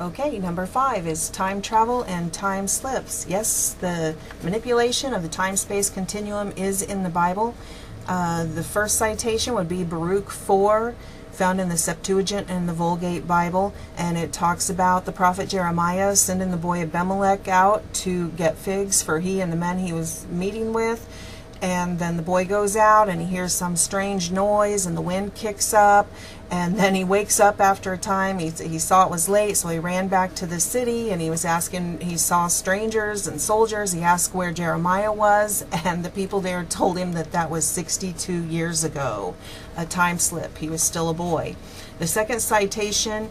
Okay, number 5 is time travel and time slips. Yes, the manipulation of the time-space continuum is in the Bible. The first citation would be Baruch 4, found in the Septuagint and the Vulgate Bible, and it talks about the prophet Jeremiah sending the boy Abimelech out to get figs for he and the men he was meeting with. And then the boy goes out and he hears some strange noise and the wind kicks up, and then he wakes up after a time. He saw it was late, so he ran back to the city and he was asking, he saw strangers and soldiers. He asked where Jeremiah was, and the people there told him that that was 62 years ago, a time slip. He was still a boy. The second citation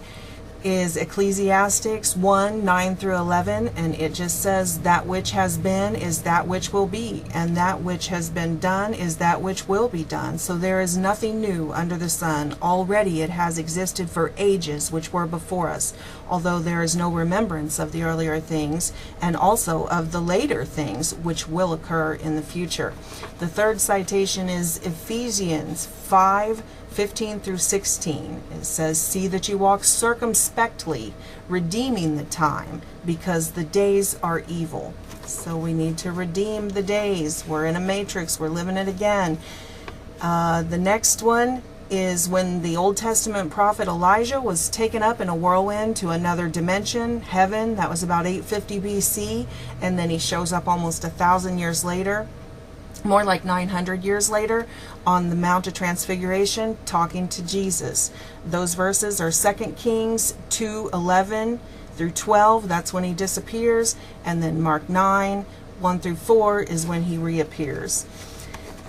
is Ecclesiastes 1, 9 through 11, and it just says, that which has been is that which will be, and that which has been done is that which will be done. So there is nothing new under the sun. Already it has existed for ages which were before us, although there is no remembrance of the earlier things, and also of the later things which will occur in the future. The third citation is Ephesians 5, 15 through 16. It says, see that you walk circumspectly, redeeming the time, because the days are evil. So we need to redeem the days. We're in a matrix. We're living it again. The next one is when the Old Testament prophet Elijah was taken up in a whirlwind to another dimension, heaven. That was about 850 BC, and then he shows up almost 1,000 years later, more like 900 years later, on the Mount of Transfiguration, talking to Jesus. Those verses are 2 Kings 2, 11 through 12. That's when he disappears. And then Mark 9, 1 through 4 is when he reappears.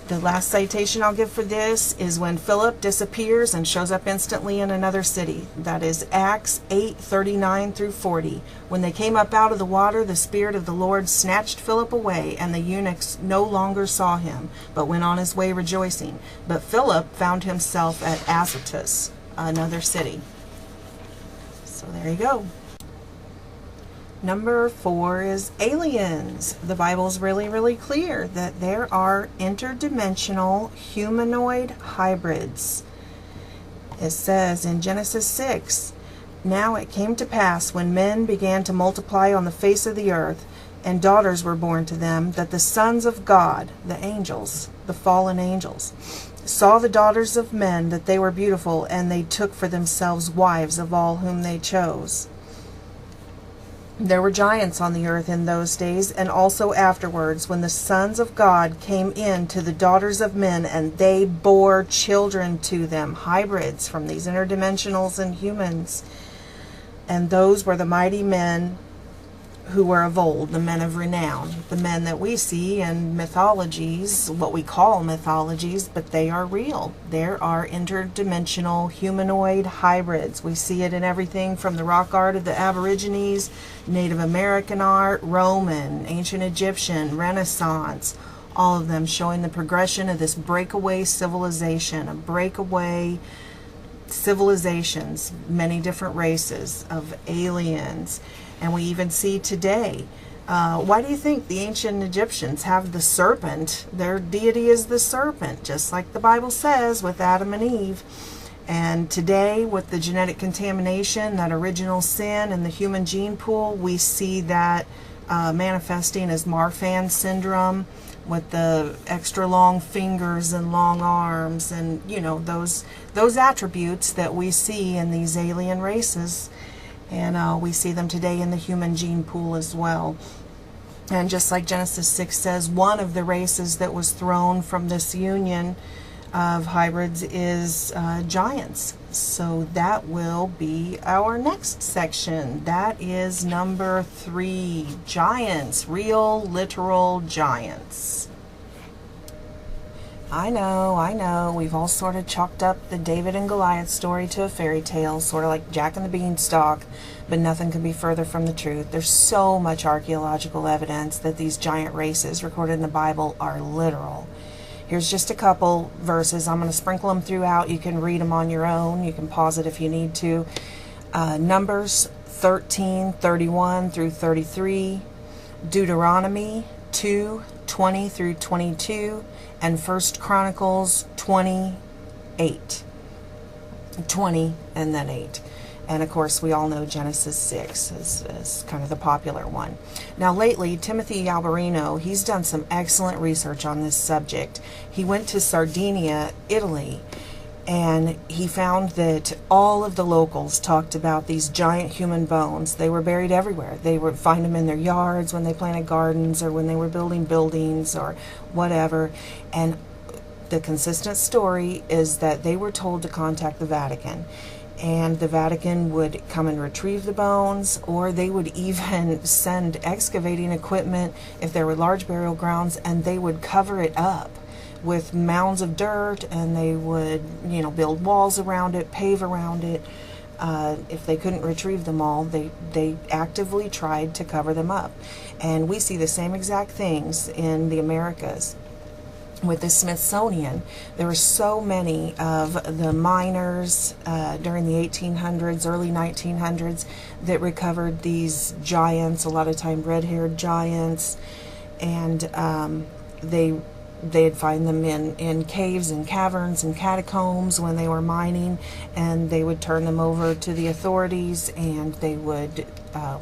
The last citation I'll give for this is when Philip disappears and shows up instantly in another city. That is Acts 8, 39 through 40. When they came up out of the water, the Spirit of the Lord snatched Philip away, and the eunuchs no longer saw him, but went on his way rejoicing. But Philip found himself at Azotus, another city. So there you go. Number 4 is aliens. The Bible's really clear that there are interdimensional humanoid hybrids. It says in Genesis 6, now it came to pass when men began to multiply on the face of the earth, and daughters were born to them, that the sons of God, the angels, the fallen angels, saw the daughters of men that they were beautiful, and they took for themselves wives of all whom they chose. There were giants on the earth in those days, and also afterwards, when the sons of God came in to the daughters of men, and they bore children to them, hybrids from these interdimensionals and humans. And those were the mighty men who were of old, the men of renown, the men that we see in mythologies, what we call mythologies, but they are real. There are interdimensional humanoid hybrids. We see it in everything from the rock art of the Aborigines, Native American art, Roman, ancient Egyptian, Renaissance, all of them showing the progression of this breakaway civilization, a breakaway civilizations, many different races of aliens. And we even see today, why do you think the ancient Egyptians have the serpent? Their deity is the serpent, just like the Bible says with Adam and Eve. And today, with the genetic contamination, that original sin in the human gene pool, we see that manifesting as Marfan syndrome, with the extra long fingers and long arms, and you know, those attributes that we see in these alien races. And we see them today in the human gene pool as well. And just like Genesis 6 says, one of the races that was thrown from this union of hybrids is giants. So that will be our next section. That is number 3, giants, real, literal giants. I know, we've all sort of chalked up the David and Goliath story to a fairy tale, sort of like Jack and the Beanstalk, but nothing could be further from the truth. There's so much archaeological evidence that these giant races recorded in the Bible are literal. Here's just a couple verses. I'm going to sprinkle them throughout. You can read them on your own. You can pause it if you need to. Numbers 13, 31 through 33, Deuteronomy 2, 20 through 22, and 1 Chronicles 28. 20 and then 8. And of course, we all know Genesis 6 is kind of the popular one. Now lately, Timothy Alberino, he's done some excellent research on this subject. He went to Sardinia, Italy, and he found that all of the locals talked about these giant human bones. They were buried everywhere. They would find them in their yards when they planted gardens or when they were building buildings or whatever. And the consistent story is that they were told to contact the Vatican. And the Vatican would come and retrieve the bones, or they would even send excavating equipment if there were large burial grounds, and they would cover it up with mounds of dirt, and they would, you know, build walls around it, pave around it. If they couldn't retrieve them all, they actively tried to cover them up. And we see the same exact things in the Americas. With the Smithsonian, there were so many of the miners during the 1800s, early 1900s, that recovered these giants, a lot of time red-haired giants, and they'd find them in caves and caverns and catacombs when they were mining, and they would turn them over to the authorities, and they would,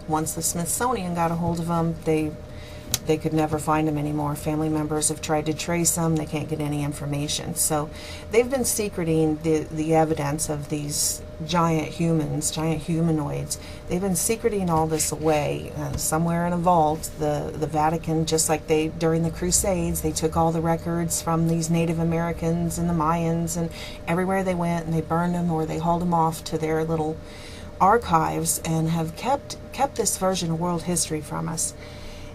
once the Smithsonian got a hold of them, they could never find them anymore. Family members have tried to trace them. They can't get any information. So they've been secreting the evidence of these giant humans, giant humanoids. They've been secreting all this away somewhere in a vault. The Vatican, just like they during the Crusades, they took all the records from these Native Americans and the Mayans, and everywhere they went, and they burned them or they hauled them off to their little archives, and have kept this version of world history from us.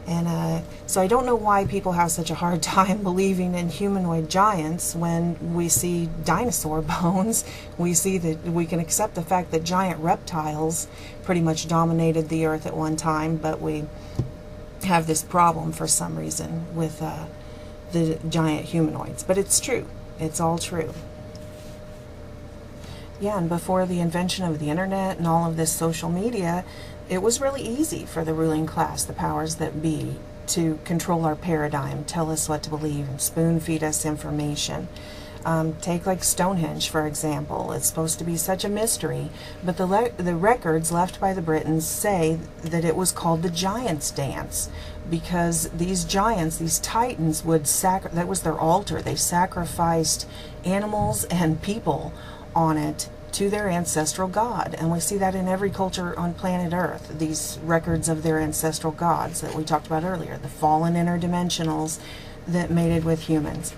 And so I don't know why people have such a hard time believing in humanoid giants when we see dinosaur bones. We see that we can accept the fact that giant reptiles pretty much dominated the earth at one time, but we have this problem for some reason with the giant humanoids. But it's true. It's all true. Yeah, and before the invention of the internet and all of this social media, it was really easy for the ruling class, the powers that be, to control our paradigm, tell us what to believe, and spoon-feed us information. Take like Stonehenge, for example. It's supposed to be such a mystery, but the records left by the Britons say that it was called the Giants' Dance, because these giants, these titans, that was their altar. They sacrificed animals and people on it to their ancestral god, and we see that in every culture on planet Earth, these records of their ancestral gods that we talked about earlier, the fallen interdimensionals that mated with humans.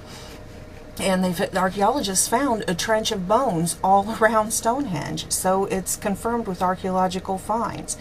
And the archaeologists found a trench of bones all around Stonehenge, so it's confirmed with archaeological finds.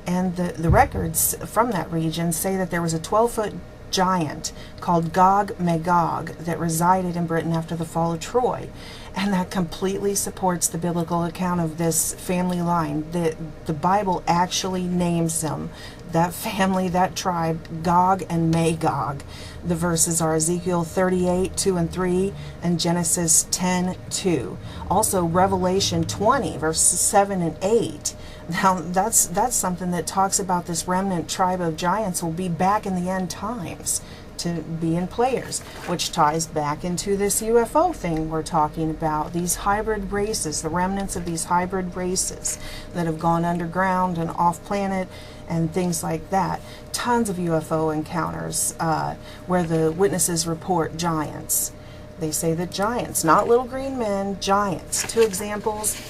And the records from that region say that there was a 12-foot giant called Gog Magog that resided in Britain after the fall of Troy. And that completely supports the biblical account of this family line. The Bible actually names them, that family, that tribe, Gog and Magog. The verses are Ezekiel 38, 2 and 3, and Genesis 10, 2. Also Revelation 20, verses 7 and 8. Now that's something that talks about this remnant tribe of giants will be back in the end times to be in players, which ties back into this UFO thing we're talking about, these hybrid races, the remnants of these hybrid races that have gone underground and off planet and things like that. Tons of UFO encounters where the witnesses report giants. They say that giants, not little green men, giants. Two examples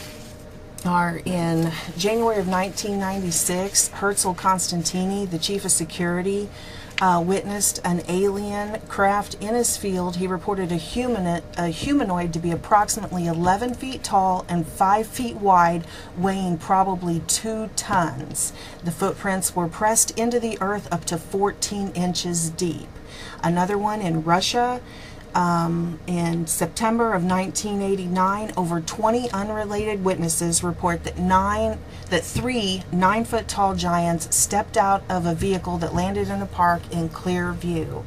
are in January of 1996, Herzl Constantini, the chief of security, witnessed an alien craft in his field. He reported a humanoid to be approximately 11 feet tall and 5 feet wide, weighing probably 2 tons. The footprints were pressed into the earth up to 14 inches deep. Another one in Russia, in September of 1989, over 20 unrelated witnesses report that three 9-foot-tall giants stepped out of a vehicle that landed in a park in clear view.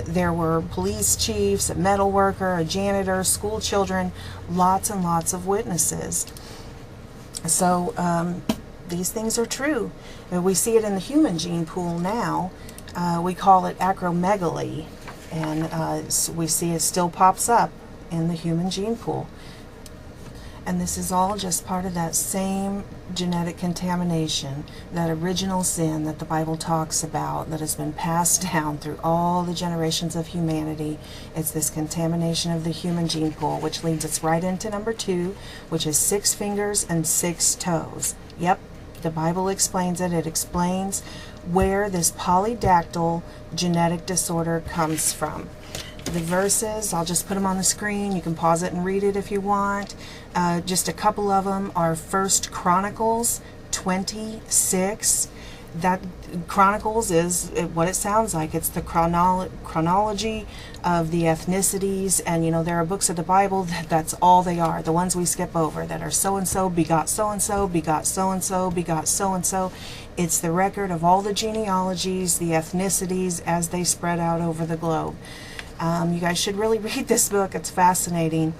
There were police chiefs, a metal worker, a janitor, school children, lots and lots of witnesses. So these things are true. We see it in the human gene pool now. We call it acromegaly. And we see it still pops up in the human gene pool. And this is all just part of that same genetic contamination, that original sin that the Bible talks about, that has been passed down through all the generations of humanity. It's this contamination of the human gene pool, which leads us right into number 2, which is 6 fingers and 6 toes. Yep, the Bible explains it. It explains where this polydactyl genetic disorder comes from. The verses, I'll just put them on the screen. You can pause it and read it if you want. Just a couple of them are 1 Chronicles 26. That Chronicles is what it sounds like. It's the chronology of the ethnicities, and you know, there are books of the Bible that's all they are, the ones we skip over, that are so-and-so begot so-and-so, begot so-and-so, begot so-and-so. It's the record of all the genealogies, the ethnicities as they spread out over the globe. You guys should really read this book. It's fascinating.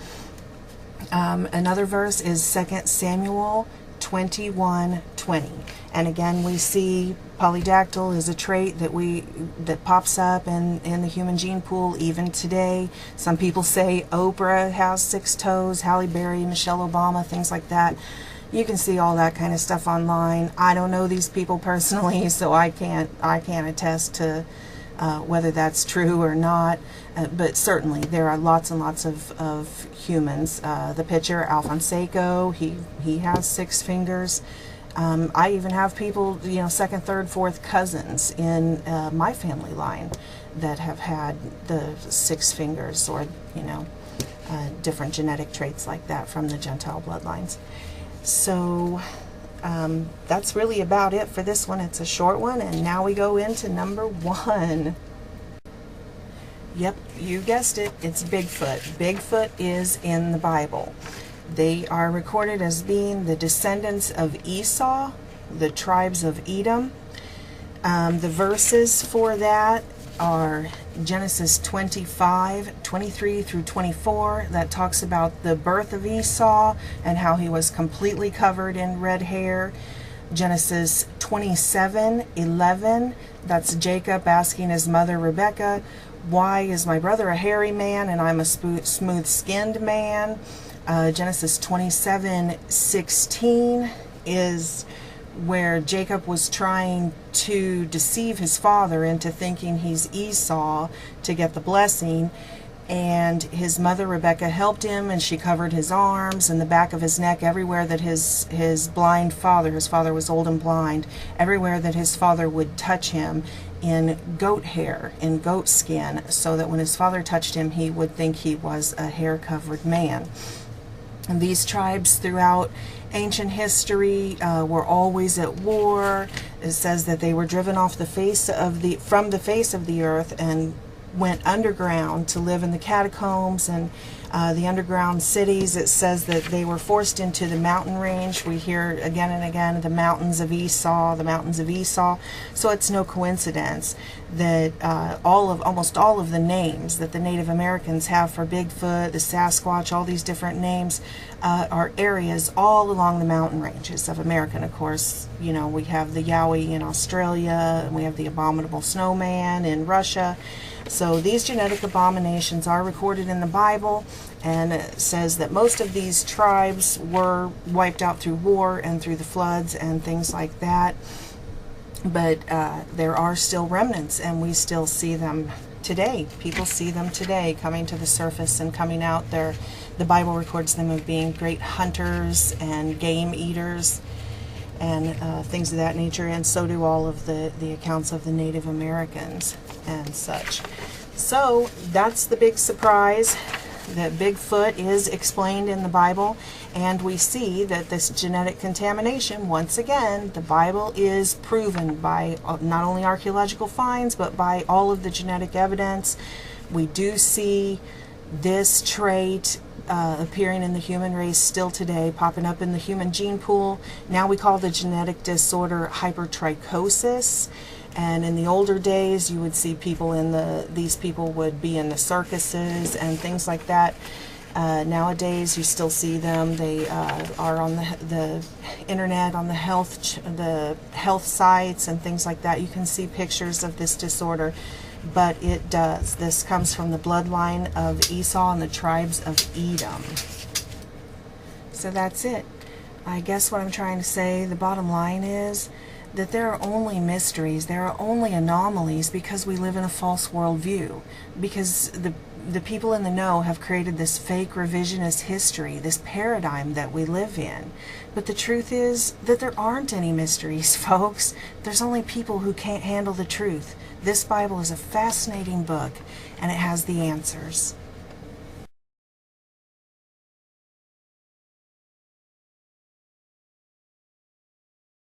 Another verse is 2 Samuel 21:20. And again, we see polydactyl is a trait that pops up in the human gene pool even today. Some people say Oprah has 6 toes, Halle Berry, Michelle Obama, things like that. You can see all that kind of stuff online. I don't know these people personally, so I can't attest to whether that's true or not, but certainly there are lots and lots of humans. The pitcher, Alphonse Seco, he has 6 fingers. I even have people, you know, 2nd, 3rd, 4th cousins in my family line that have had the 6 fingers, or, you know, different genetic traits like that from the Gentile bloodlines. So that's really about it for this one. It's a short one, and now we go into number 1. Yep, you guessed it, it's Bigfoot. Bigfoot is in the Bible. They are recorded as being the descendants of Esau, the tribes of Edom. The verses for that are Genesis 25:23 through 24. That talks about the birth of Esau and how he was completely covered in red hair. Genesis 27:11, that's Jacob asking his mother Rebekah, "Why is my brother a hairy man and I'm a smooth-skinned man?" Genesis 27:16 is where Jacob was trying to deceive his father into thinking he's Esau to get the blessing, and his mother Rebekah helped him, and she covered his arms and the back of his neck, everywhere that his blind father, his father was old and blind, everywhere that his father would touch him, in goat hair, in goat skin, so that when his father touched him he would think he was a hair-covered man. And these tribes throughout ancient history were always at war. It says that they were driven off the face of from the face of the earth and went underground to live in the catacombs and the underground cities. It says that they were forced into the mountain range. We hear again and again the mountains of Esau, the mountains of Esau. So it's no coincidence that almost all of the names that the Native Americans have for Bigfoot, the Sasquatch, all these different names are areas all along the mountain ranges of America. And of course, you know, we have the Yowie in Australia, and we have the abominable snowman in Russia. So these genetic abominations are recorded in the Bible, and it says that most of these tribes were wiped out through war and through the floods and things like that. But there are still remnants, and we still see them today. People see them today coming to the surface and coming out there. The Bible records them as being great hunters and game eaters and things of that nature, and so do all of the accounts of the Native Americans and such. So that's the big surprise, that Bigfoot is explained in the Bible, and we see that this genetic contamination, once again, the Bible is proven by not only archaeological finds, but by all of the genetic evidence. We do see this trait appearing in the human race still today, popping up in the human gene pool. Now we call the genetic disorder hypertrichosis. And in the older days, you would see people these people would be in the circuses and things like that. Nowadays, you still see them. They are on the internet, on the health sites and things like that. You can see pictures of this disorder, but it does. This comes from the bloodline of Esau and the tribes of Edom. So that's it. I guess what I'm trying to say, the bottom line is that there are only mysteries, there are only anomalies because we live in a false worldview. Because the people in the know have created this fake revisionist history, this paradigm that we live in. But the truth is that there aren't any mysteries, folks. There's only people who can't handle the truth. This Bible is a fascinating book, and it has the answers.